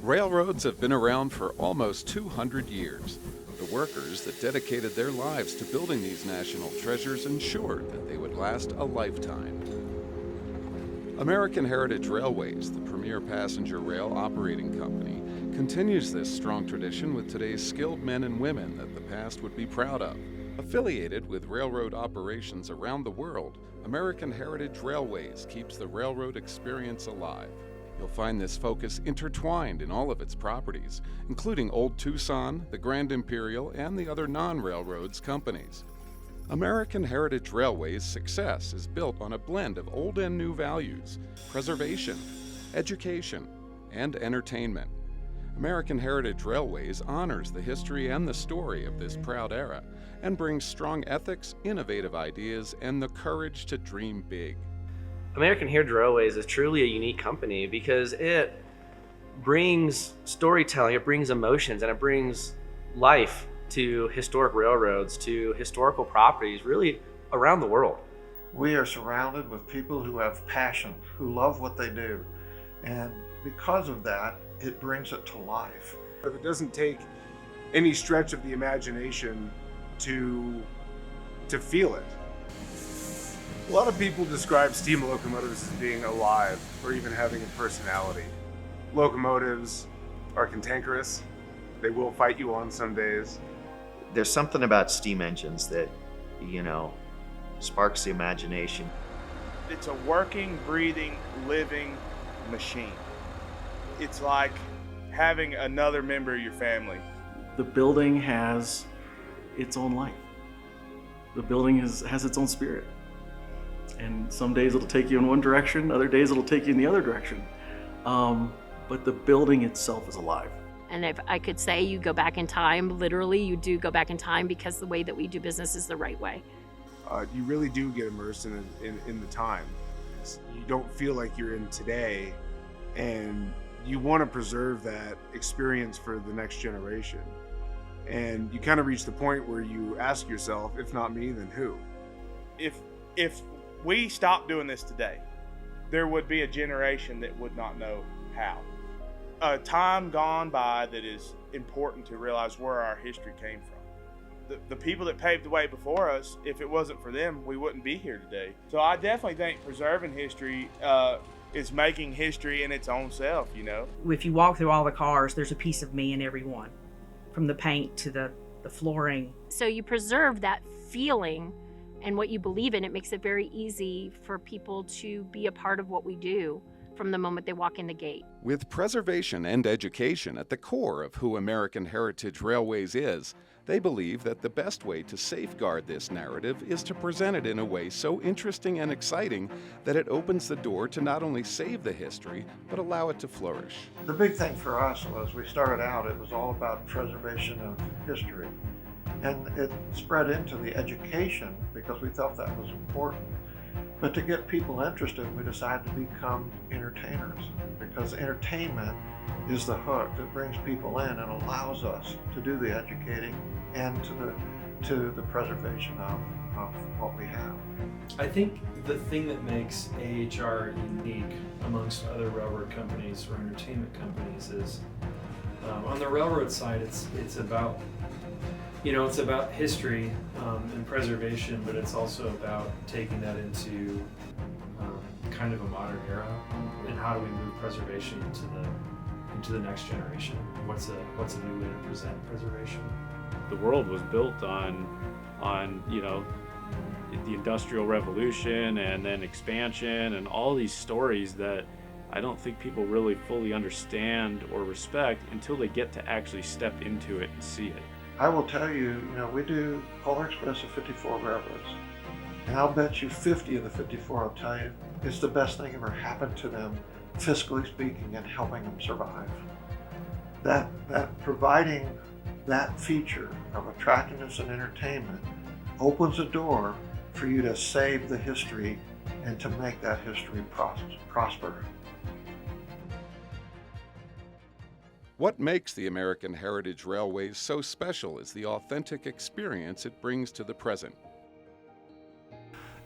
Railroads have been around for almost 200 years. The workers that dedicated their lives to building these national treasures ensured that they would last a lifetime. American Heritage Railways, the premier passenger rail operating company, continues this strong tradition with today's skilled men and women that the past would be proud of. Affiliated with railroad operations around the world, American Heritage Railways keeps the railroad experience alive. You'll find this focus intertwined in all of its properties, including Old Tucson, the Grand Imperial, and the other non-railroads companies. American Heritage Railways' success is built on a blend of old and new values, preservation, education, and entertainment. American Heritage Railways honors the history and the story of this proud era and brings strong ethics, innovative ideas, and the courage to dream big. American Heritage Railways is truly a unique company because it brings storytelling, it brings emotions, and it brings life to historic railroads, to historical properties, really around the world. We are surrounded with people who have passion, who love what they do, and because of that, it brings it to life. It doesn't take any stretch of the imagination to feel it. A lot of people describe steam locomotives as being alive or even having a personality. Locomotives are cantankerous. They will fight you on some days. There's something about steam engines that, sparks the imagination. It's a working, breathing, living machine. It's like having another member of your family. The building has its own life. The building has its own spirit. And some days it'll take you in one direction, other days it'll take you in the other direction. But the building itself is alive. And if I could say you go back in time, literally you do go back in time because the way that we do business is the right way. You really do get immersed in the time. You don't feel like you're in today, and you want to preserve that experience for the next generation. And you kind of reach the point where you ask yourself, if not me, then who? If we stopped doing this today, there would be a generation that would not know how. A time gone by that is important to realize where our history came from. The people that paved the way before us, if it wasn't for them, we wouldn't be here today. So I definitely think preserving history is making history in its own self, If you walk through all the cars, there's a piece of me in every one, from the paint to the flooring. So you preserve that feeling and what you believe in. It makes it very easy for people to be a part of what we do from the moment they walk in the gate. With preservation and education at the core of who American Heritage Railways is, they believe that the best way to safeguard this narrative is to present it in a way so interesting and exciting that it opens the door to not only save the history, but allow it to flourish. The big thing for us was we started out, it was all about preservation of history. And it spread into the education because we felt that was important. But to get people interested, we decided to become entertainers because entertainment is the hook that brings people in and allows us to do the educating and to the preservation of what we have. I think the thing that makes AHR unique amongst other railroad companies or entertainment companies is on the railroad side, it's about it's about history and preservation, but it's also about taking that into kind of a modern era and how do we move preservation into the next generation. What's a new way to present preservation? The world was built on the Industrial Revolution and then expansion and all these stories that I don't think people really fully understand or respect until they get to actually step into it and see it. I will tell you, we do Polar Express of 54 railroads. And I'll bet you 50 of the 54 will tell you it's the best thing ever happened to them, fiscally speaking, and helping them survive. That providing that feature of attractiveness and entertainment opens a door for you to save the history and to make that history prosper. What makes the American Heritage Railways so special is the authentic experience it brings to the present.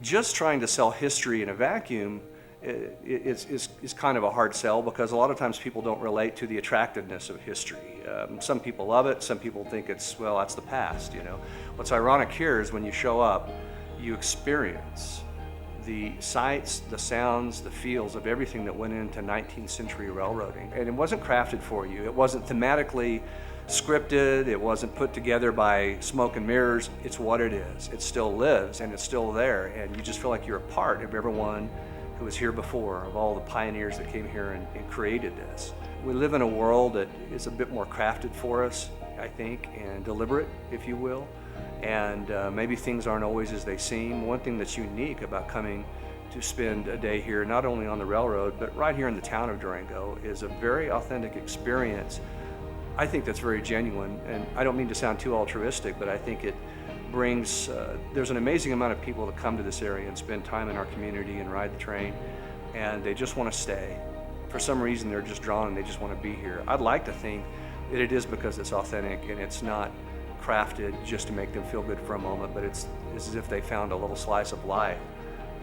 Just trying to sell history in a vacuum is kind of a hard sell, because a lot of times people don't relate to the attractiveness of history. Some people love it, some people think it's, well, that's the past, you know. What's ironic here is when you show up, you experience the sights, the sounds, the feels of everything that went into 19th century railroading. And it wasn't crafted for you. It wasn't thematically scripted. It wasn't put together by smoke and mirrors. It's what it is. It still lives and it's still there. And you just feel like you're a part of everyone who was here before, of all the pioneers that came here and created this. We live in a world that is a bit more crafted for us, I think, and deliberate, if you will. And maybe things aren't always as they seem. One thing that's unique about coming to spend a day here, not only on the railroad, but right here in the town of Durango, is a very authentic experience. I think that's very genuine, and I don't mean to sound too altruistic, but I think it brings, there's an amazing amount of people that come to this area and spend time in our community and ride the train, and they just want to stay. For some reason, they're just drawn and they just want to be here. I'd like to think that it is because it's authentic and it's not crafted just to make them feel good for a moment, but it's as if they found a little slice of life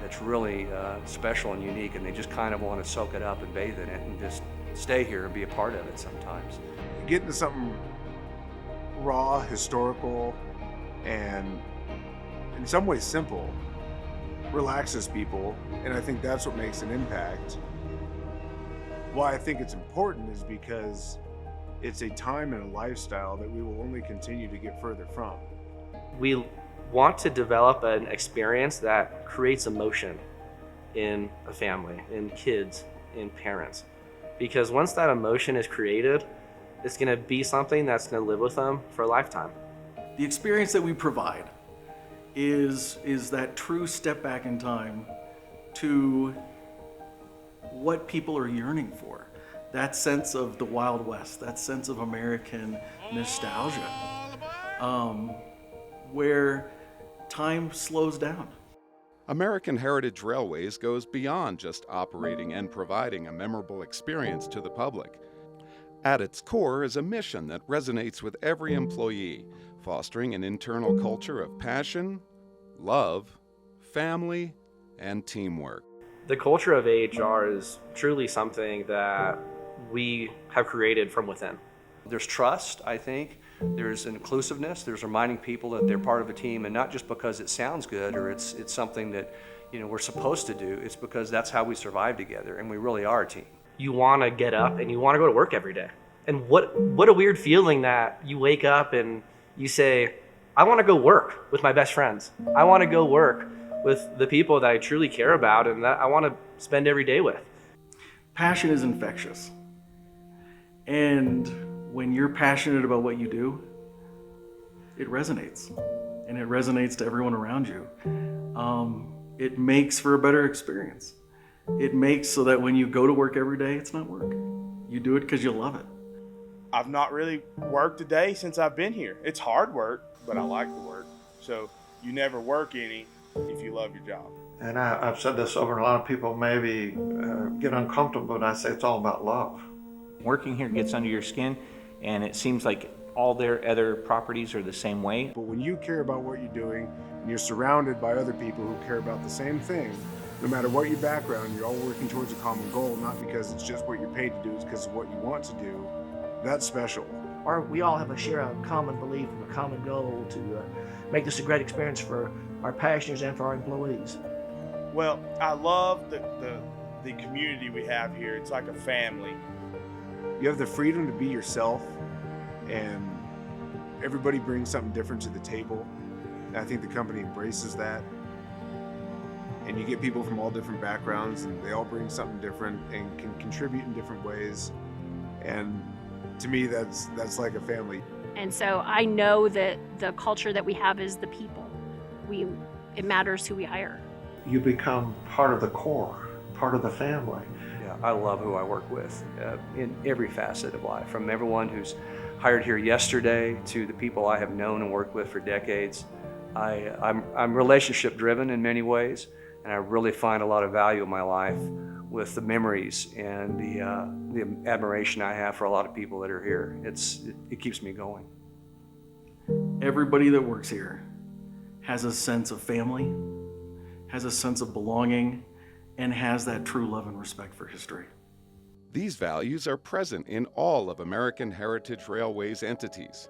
that's really special and unique, and they just kind of want to soak it up and bathe in it and just stay here and be a part of it sometimes. Get into something raw, historical, and in some ways simple, relaxes people, and I think that's what makes an impact. Why I think it's important is because it's a time and a lifestyle that we will only continue to get further from. We want to develop an experience that creates emotion in a family, in kids, in parents. Because once that emotion is created, it's going to be something that's going to live with them for a lifetime. The experience that we provide is that true step back in time to what people are yearning for. That sense of the Wild West, that sense of American nostalgia, where time slows down. American Heritage Railways goes beyond just operating and providing a memorable experience to the public. At its core is a mission that resonates with every employee, fostering an internal culture of passion, love, family, and teamwork. The culture of AHR is truly something that we have created from within. There's trust, I think. There's inclusiveness. There's reminding people that they're part of a team, and not just because it sounds good or it's something that, you know, we're supposed to do. It's because that's how we survive together, and we really are a team. You want to get up and you want to go to work every day. And what a weird feeling that you wake up and you say, I want to go work with my best friends. I want to go work with the people that I truly care about and that I want to spend every day with. Passion is infectious. And when you're passionate about what you do, it resonates. And it resonates to everyone around you. It makes for a better experience. It makes so that when you go to work every day, it's not work. You do it because you love it. I've not really worked a day since I've been here. It's hard work, but I like the work. So you never work any if you love your job. And I've said this over, and a lot of people maybe get uncomfortable when I say it's all about love. Working here gets under your skin, and it seems like all their other properties are the same way. But when you care about what you're doing, and you're surrounded by other people who care about the same thing, no matter what your background, you're all working towards a common goal, not because it's just what you're paid to do, it's because of what you want to do. That's special. Or we all have a common belief and a common goal to make this a great experience for our passengers and for our employees. Well, I love the community we have here. It's like a family. You have the freedom to be yourself, and everybody brings something different to the table. And I think the company embraces that. And you get people from all different backgrounds, and they all bring something different and can contribute in different ways. And to me, that's like a family. And so I know that the culture that we have is the people. It matters who we hire. You become part of the core, part of the family. Yeah, I love who I work with in every facet of life, from everyone who's hired here yesterday to the people I have known and worked with for decades. I'm relationship driven in many ways, and I really find a lot of value in my life with the memories and the admiration I have for a lot of people that are here. It keeps me going. Everybody that works here has a sense of family, has a sense of belonging, and has that true love and respect for history. These values are present in all of American Heritage Railway's entities,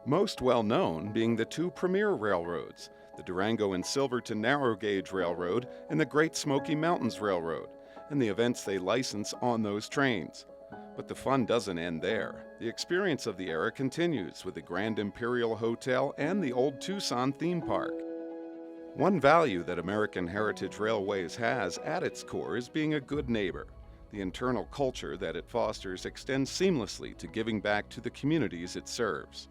most well known being the two premier railroads, the Durango and Silverton Narrow Gauge Railroad and the Great Smoky Mountains Railroad, and the events they license on those trains. But the fun doesn't end there. The experience of the era continues with the Grand Imperial Hotel and the Old Tucson Theme Park. One value that American Heritage Railways has at its core is being a good neighbor. The internal culture that it fosters extends seamlessly to giving back to the communities it serves.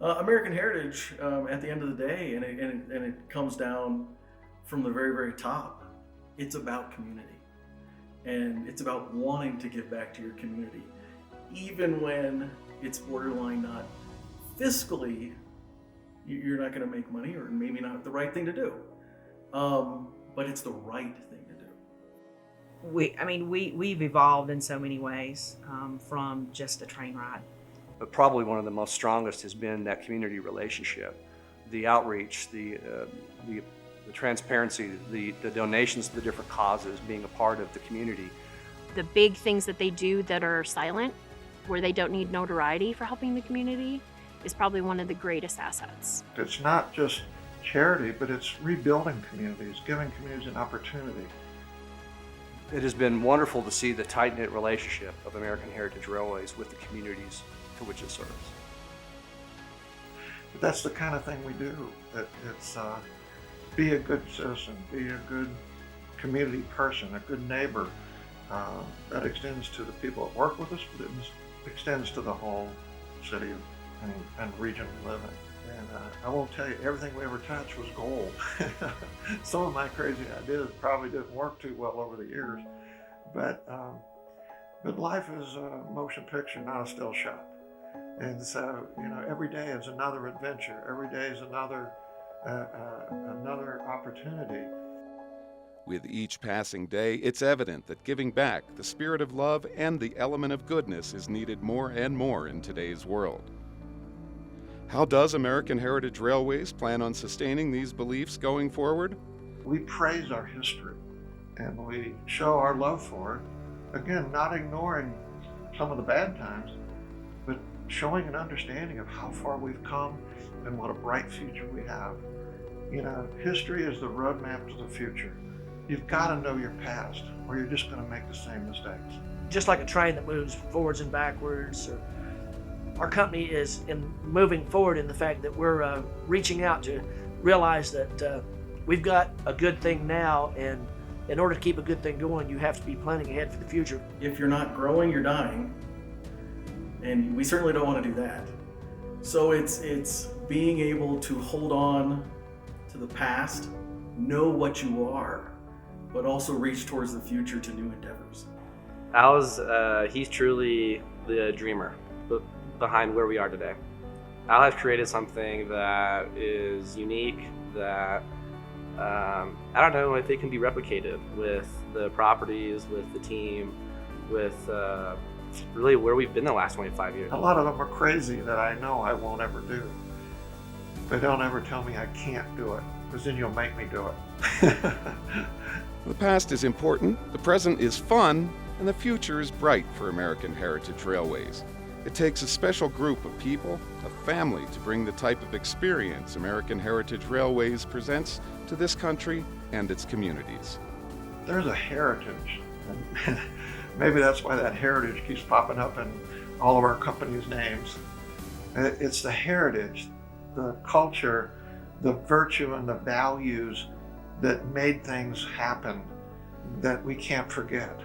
American Heritage, at the end of the day, and it comes down from the very, very top, it's about community. And it's about wanting to give back to your community, even when it's borderline not fiscally, you're not going to make money, or maybe not the right thing to do. But it's the right thing to do. We've evolved in so many ways, from just a train ride. But probably one of the most strongest has been that community relationship, the outreach, the transparency, the donations to the different causes, being a part of the community. The big things that they do that are silent, where they don't need notoriety for helping the community, is probably one of the greatest assets. It's not just charity, but it's rebuilding communities, giving communities an opportunity. It has been wonderful to see the tight-knit relationship of American Heritage Railways with the communities to which it serves. But that's the kind of thing we do. It's be a good citizen, be a good community person, a good neighbor. That extends to the people that work with us, but it extends to the whole city and region we live in. And I won't tell you, everything we ever touched was gold. Some of my crazy ideas probably didn't work too well over the years, but life is a motion picture, not a still shot. And so, every day is another adventure. Every day is another opportunity. With each passing day, it's evident that giving back, the spirit of love, and the element of goodness is needed more and more in today's world. How does American Heritage Railways plan on sustaining these beliefs going forward? We praise our history and we show our love for it. Again, not ignoring some of the bad times, but showing an understanding of how far we've come and what a bright future we have. History is the roadmap to the future. You've got to know your past, or you're just going to make the same mistakes. Just like a train that moves forwards and backwards, our company is moving forward in the fact that we're reaching out to realize that we've got a good thing now, and in order to keep a good thing going, you have to be planning ahead for the future. If you're not growing, you're dying. And we certainly don't want to do that. So it's being able to hold on to the past, know what you are, but also reach towards the future to new endeavors. He's truly the dreamer behind where we are today. Al has created something that is unique, that I don't know if it can be replicated with the properties, with the team, with really where we've been the last 25 years. A lot of them are crazy that I know I won't ever do. They don't ever tell me I can't do it, because then you'll make me do it. The past is important, the present is fun, and the future is bright for American Heritage Railways. It takes a special group of people, a family, to bring the type of experience American Heritage Railways presents to this country and its communities. There's a heritage, and maybe that's why that heritage keeps popping up in all of our company's names. It's the heritage, the culture, the virtue and the values that made things happen that we can't forget.